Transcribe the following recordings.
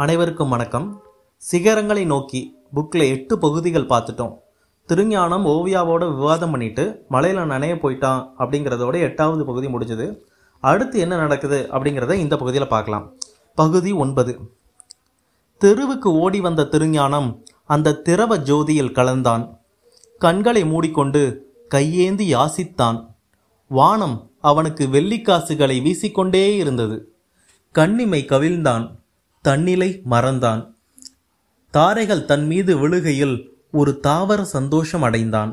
அனைவருக்கும் வணக்கம். சிகரங்களை நோக்கி புக்கில் 8 பகுதிகள் பார்த்துட்டோம். திருஞானம் ஓவியாவோட விவாதம் பண்ணிட்டு மலையில் நனைய போயிட்டான் அப்படிங்கிறதோட 8வது பகுதி முடிஞ்சது. அடுத்து என்ன நடக்குது அப்படிங்கிறத இந்த பகுதியில் பார்க்கலாம். பகுதி 9. தெருவுக்கு ஓடி வந்த திருஞானம் அந்த திரவ ஜோதியில் கலந்தான். கண்களை மூடிக்கொண்டு கையேந்தி யாசித்தான். வானம் அவனுக்கு வெள்ளிக்காசுகளை வீசிக்கொண்டே இருந்தது. கண்ணிமை கவிழ்ந்தான். தன்னிலை மறந்தான். தாரைகள் தன் மீது விழுகையில் ஒரு தாவர சந்தோஷம் அடைந்தான்.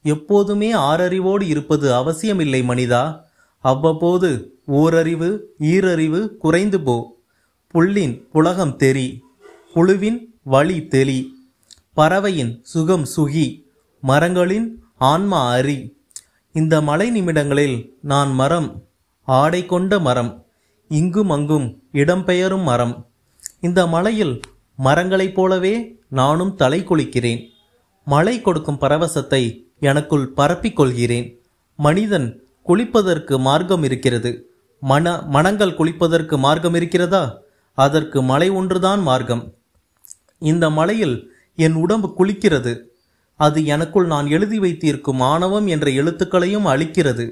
எப்போதுமே ஆறறிவோடு இருப்பது அவசியமில்லை மனிதா. அவ்வப்போது ஓரறிவு ஈரறிவு குறைந்து போ. புல்லின் புலகம் தெரி, புழுவின் வழி தெளி, பறவையின் சுகம் சுகி, மரங்களின் ஆன்மா அறி. இந்த மழை நிமிடங்களில் நான் மரம், ஆடை கொண்ட மரம், இங்கும் அங்கும் இடம்பெயரும் மரம். இந்த மலையில் மரங்களைப் போலவே நானும் தலை குளிக்கிறேன். மழை கொடுக்கும் பரவசத்தை எனக்குள் பரப்பிக் கொள்கிறேன். மனிதன் குளிப்பதற்கு மார்க்கம் இருக்கிறது. மனங்கள் குளிப்பதற்கு மார்க்கம் இருக்கிறதா? அதற்கு மலை ஒன்றுதான் மார்க்கம். இந்த மலையில் என் உடம்பு குளிக்கிறது. அது எனக்குள் நான் எழுதி வைத்திருக்கும் ஆணவம் என்ற எழுத்துக்களையும் அழிக்கிறது.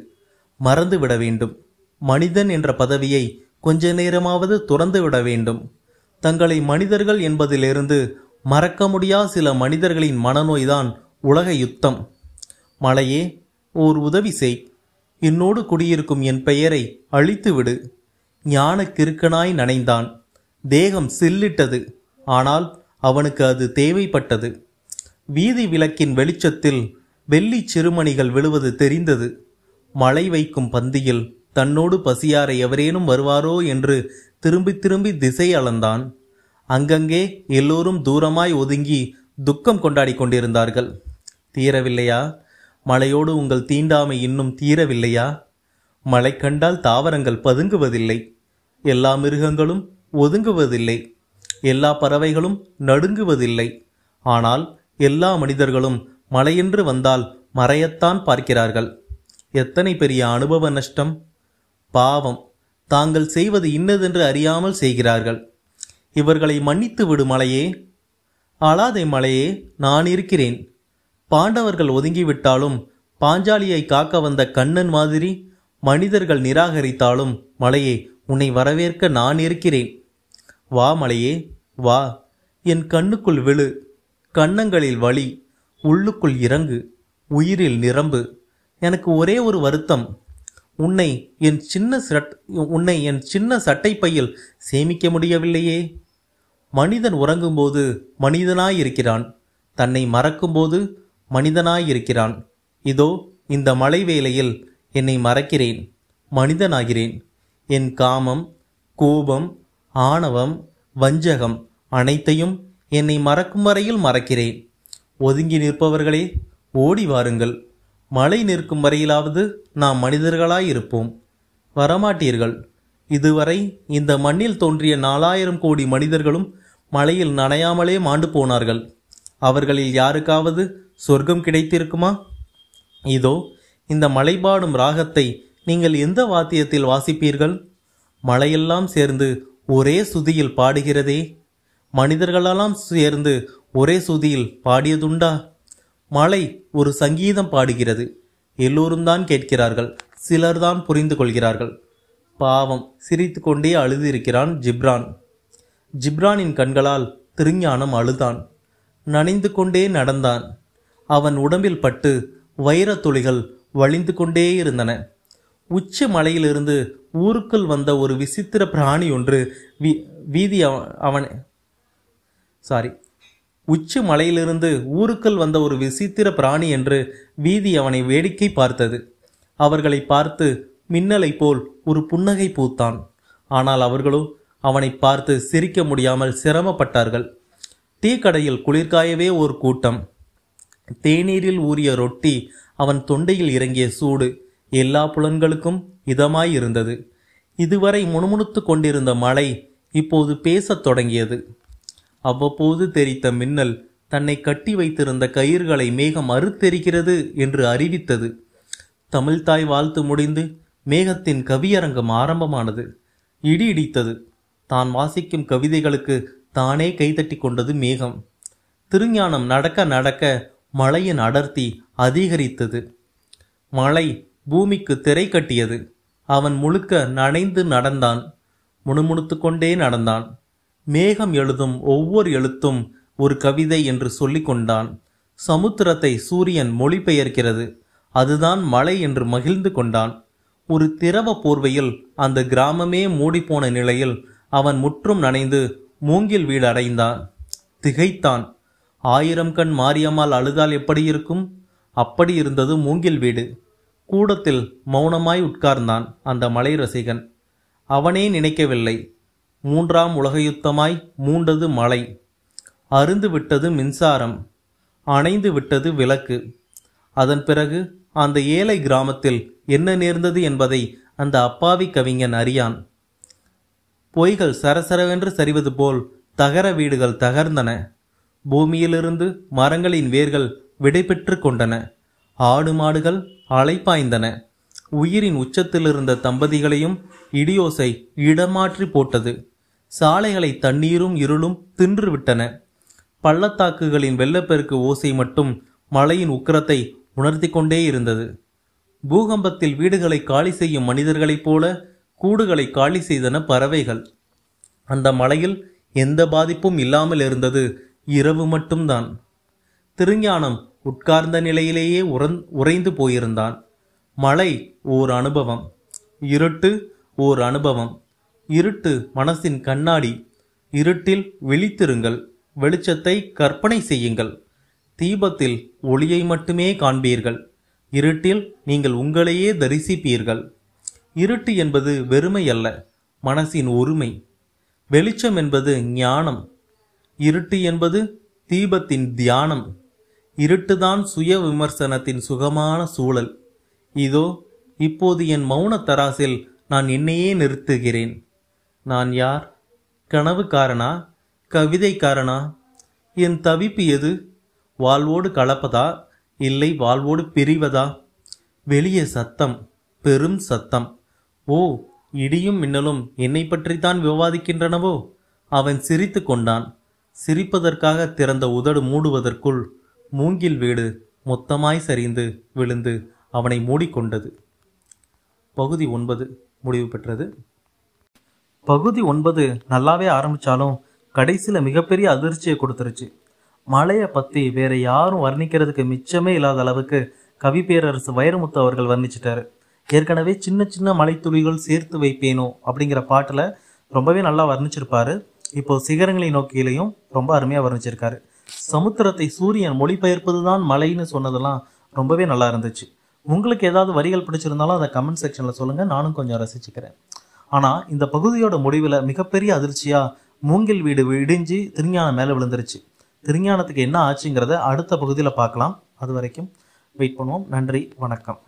மறந்துவிட வேண்டும். மனிதன் என்ற பதவியை கொஞ்ச நேரமாவது துறந்துவிட வேண்டும். தங்களை மனிதர்கள் என்பதிலிருந்து மறக்க முடியா சில மனிதர்களின் மனநோய்தான் உலக யுத்தம். மலையே, ஓர் உதவி செய். என்னோடு குடியிருக்கும் என் பெயரை அழித்துவிடு. ஞான கிறுக்கனாய் நனைந்தான். தேகம் சில்லிட்டது. ஆனால் அவனுக்கு அது தேவைப்பட்டது. வீதி விளக்கின் வெளிச்சத்தில் வெள்ளி சிறுமணிகள் விழுவது தெரிந்தது. மழை வைக்கும் பந்தியில் தன்னோடு பசியார எவரேனும் வருவாரோ என்று திரும்பி திரும்பி திசை அளந்தான். அங்கங்கே எல்லோரும் தூரமாய் ஒதுங்கி துக்கம் கொண்டாடி கொண்டிருந்தார்கள். தீரவில்லையா? மழையோடு உங்கள் தீண்டாமை இன்னும் தீரவில்லையா? மழை கண்டால் தாவரங்கள் பதுங்குவதில்லை. எல்லா மிருகங்களும் ஒதுங்குவதில்லை. எல்லா பறவைகளும் நடுங்குவதில்லை. ஆனால் எல்லா மனிதர்களும் மழையென்று வந்தால் மறையத்தான் பார்க்கிறார்கள். எத்தனை பெரிய அனுபவ நஷ்டம்! பாவம், தாங்கள் செய்வது இன்னதென்று அறியாமல் செய்கிறார்கள். இவர்களை மன்னித்து விடு மலையே. அழாதே மலையே, நான் இருக்கிறேன். பாண்டவர்கள் ஒதுங்கிவிட்டாலும் பாஞ்சாலியை காக்க வந்த கண்ணன் மாதிரி மனிதர்கள் நிராகரித்தாலும் மலையே, உன்னை வரவேற்க நான் இருக்கிறேன். வா மலையே, வா. என் கண்ணுக்குள் விழு. கன்னங்களில் வலி, உள்ளுக்குள் இறங்கு, உயிரில் நிரம்பு. எனக்கு ஒரே ஒரு வருத்தம். உன்னை என் சின்ன சட்டை பையில் சேமிக்க முடியவில்லையே. மனிதன் உறங்கும்போது மனிதனாயிருக்கிறான். தன்னை மறக்கும்போது மனிதனாயிருக்கிறான். இதோ இந்த மழை வேளையில் என்னை மறக்கிறேன். மனிதனாகிறேன். என் காமம், கோபம், ஆணவம், வஞ்சகம் அனைத்தையும் என்னை மறக்கும் வரையில் மறக்கிறேன். ஒதுங்கி நிற்பவர்களே, ஓடி வாருங்கள். மழை நிற்கும் வரையிலாவது நாம் மனிதர்களாயிருப்போம். வரமாட்டீர்கள். இதுவரை இந்த மண்ணில் தோன்றிய 4000 கோடி மனிதர்களும் மழையில் நனையாமலே மாண்டு போனார்கள். அவர்களில் யாருக்காவது சொர்க்கம் கிடைத்திருக்குமா? இதோ இந்த மலைபாடும் ராகத்தை நீங்கள் எந்த வாத்தியத்தில் வாசிப்பீர்கள்? மழையெல்லாம் சேர்ந்து ஒரே சுதியில் பாடுகிறதே. மனிதர்களெல்லாம் சேர்ந்து ஒரே சுதியில் பாடியதுண்டா? மழை ஒரு சங்கீதம் பாடுகிறது. எல்லோரும் தான் கேட்கிறார்கள். சிலர்தான் புரிந்து கொள்கிறார்கள். பாவம், சிரித்து கொண்டே அழுதிருக்கிறான் ஜிப்ரான். ஜிப்ரானின் கண்களால் திருஞானம் அழுதான். நனைந்து கொண்டே நடந்தான். அவன் உடம்பில் பட்டு வைரத் துளிகள் வழிந்து கொண்டே இருந்தன. உச்சி மலையிலிருந்து ஊருக்குள் வந்த ஒரு விசித்திர பிராணி ஒன்று உச்சி மலையிலிருந்து ஊருக்குள் வந்த ஒரு விசித்திர பிராணி என்று வீதி அவனை வேடிக்கை பார்த்தது. அவர்களை பார்த்து மின்னலை போல் ஒரு புன்னகை பூத்தான். ஆனால் அவர்களோ அவனை பார்த்து சிரிக்க முடியாமல் சிரமப்பட்டார்கள். டீ கடையில் குளிர்காயவே ஒரு கூட்டம். தேநீரில் ஊறிய ரொட்டி அவன் தொண்டையில் இறங்கிய சூடு எல்லா புலன்களுக்கும் இதமாயிருந்தது. இதுவரை முணுமுணுத்து கொண்டிருந்த மழை இப்போது பேசத் தொடங்கியது. அவ்வப்போது தெரித்த மின்னல் தன்னை கட்டி வைத்திருந்த கயிறுகளை மேகம் அறுத்தெரிக்கிறது என்று அறிவித்தது. தமிழ்தாய் வாழ்த்து முடிந்து மேகத்தின் கவியரங்கம் ஆரம்பமானது. இடி இடித்தது. தான் வாசிக்கும் கவிதைகளுக்கு தானே கைதட்டி கொண்டது மேகம். திருஞானம் நடக்க நடக்க மழையின் அடர்த்தி அதிகரித்தது. மழை பூமிக்கு திரை கட்டியது. அவன் முழுக்க நனைந்து நடந்தான். முணுமுணுத்து கொண்டே நடந்தான். மேகம் எழுதும் ஒவ்வொரு எழுத்தும் ஒரு கவிதை என்று சொல்லிக் கொண்டான். சமுத்திரத்தை சூரியன் மொழிபெயர்க்கிறது, அதுதான் மழை என்று மகிழ்ந்து கொண்டான். ஒரு திரவ போர்வையில் அந்த கிராமமே மூடிப்போன நிலையில் அவன் முற்றும் நனைந்து மூங்கில் வீடு அடைந்தான். திகைத்தான். 1000 கண் மாரியம்மாள் அழுதால் எப்படி இருக்கும்? அப்படி இருந்தது மூங்கில் வீடு. கூடத்தில் மௌனமாய் உட்கார்ந்தான் அந்த மலை ரசிகன். அவனே நினைக்கவில்லை, 3ஆம் உலக யுத்தமாய் மூண்டது மழை. அருந்து விட்டது மின்சாரம், அணைந்து விட்டது விளக்கு. அதன் பிறகு அந்த ஏழை கிராமத்தில் என்ன நேர்ந்தது என்பதை அந்த அப்பாவி கவிஞன் அறியான். பொய்கள் சரசரவென்று சரிவது போல் தகர வீடுகள் தகர்ந்தன. பூமியிலிருந்து மரங்களின் வேர்கள் விடைபெற்று கொண்டன. ஆடு மாடுகள் அலைப்பாய்ந்தன. உயிரின் உச்சத்திலிருந்த தம்பதிகளையும் இடியோசை இடமாற்றி போட்டது. சாலைகளை தண்ணீரும் இருளும் தின்றுவிட்டன. பள்ளத்தாக்குகளின் வெள்ளப்பெருக்கு ஓசை மட்டும் மழையின் உக்கிரத்தை உணர்த்தி கொண்டே இருந்தது. பூகம்பத்தில் வீடுகளை காலி செய்யும் மனிதர்களைப் போல கூடுகளை காலி செய்தன பறவைகள். அந்த மழையில் எந்த பாதிப்பும் இல்லாமல் இருந்தது இரவு மட்டும்தான். திருஞானம் உட்கார்ந்த நிலையிலேயே உறைந்து போயிருந்தான். மழை ஓர் அனுபவம், இருட்டு ஓர் அனுபவம். இருட்டு மனசின் கண்ணாடி. இருட்டில் விழித்திருங்கள், வெளிச்சத்தை கற்பனை செய்யுங்கள். தீபத்தில் ஒளியை மட்டுமே காண்பீர்கள். இருட்டில் நீங்கள் உங்களையே தரிசிப்பீர்கள். இருட்டு என்பது வெறுமை அல்ல, மனசின் ஒருமை. வெளிச்சம் என்பது ஞானம். இருட்டு என்பது தீபத்தின் தியானம். இருட்டுதான் சுய விமர்சனத்தின் சுகமான சூழல். இதோ இப்போது என் மௌன தராசில் நான் என்னையே நிறுத்துகிறேன். நான் யார்? கனவுக்காரனா? கவிதைக்காரனா? என் தவிப்பு எது? வாழ்வோடு கலப்பதா, இல்லை வாழ்வோடு பிரிவதா? வெளியே சத்தம், பெரும் சத்தம். ஓ, இடியும் மின்னலும் என்னை பற்றித்தான் விவாதிக்கின்றனவோ? அவன் சிரித்து கொண்டான். சிரிப்பதற்காக திறந்த உதடு மூடுவதற்குள் மூங்கில் வீடு மொத்தமாய் சரிந்து விழுந்து அவனை மூடிக்கொண்டது. பகுதி 9 முடிவு பெற்றது. பகுதி 9 நல்லாவே ஆரம்பித்தாலும் கடைசியில் மிகப்பெரிய அதிர்ச்சியை கொடுத்துருச்சு. மழையை பற்றி வேற யாரும் வர்ணிக்கிறதுக்கு மிச்சமே இல்லாத அளவுக்கு கவி பேரரசு வைரமுத்து அவர்கள் வர்ணிச்சிட்டாரு. ஏற்கனவே சின்ன சின்ன மலைத்துளிகள் சேர்த்து வைப்பேனோ அப்படிங்கிற பாட்டில் ரொம்பவே நல்லா வர்ணிச்சிருப்பாரு. இப்போ சிகரங்களை நோக்கியிலையும் ரொம்ப அருமையாக வர்ணிச்சிருக்காரு. சமுத்திரத்தை சூரியன் மொழிபெயர்ப்பது தான் மழைன்னு சொன்னதெல்லாம் ரொம்பவே நல்லா இருந்துச்சு. உங்களுக்கு ஏதாவது வரிகள் பிடிச்சிருந்தாலும் அதை கமெண்ட் செக்ஷனில் சொல்லுங்கள், நானும் கொஞ்சம் ரசிச்சுக்கிறேன். ஆனால் இந்த பகுதியோட முடிவில் மிகப்பெரிய அதிர்ச்சியாக மூங்கில் வீடு இடிஞ்சு திருஞானம் மேலே விழுந்துருச்சு. திருஞானத்துக்கு என்ன ஆச்சுங்கிறத அடுத்த பகுதியில் பார்க்கலாம். அது வரைக்கும் வெயிட் பண்ணுவோம். நன்றி, வணக்கம்.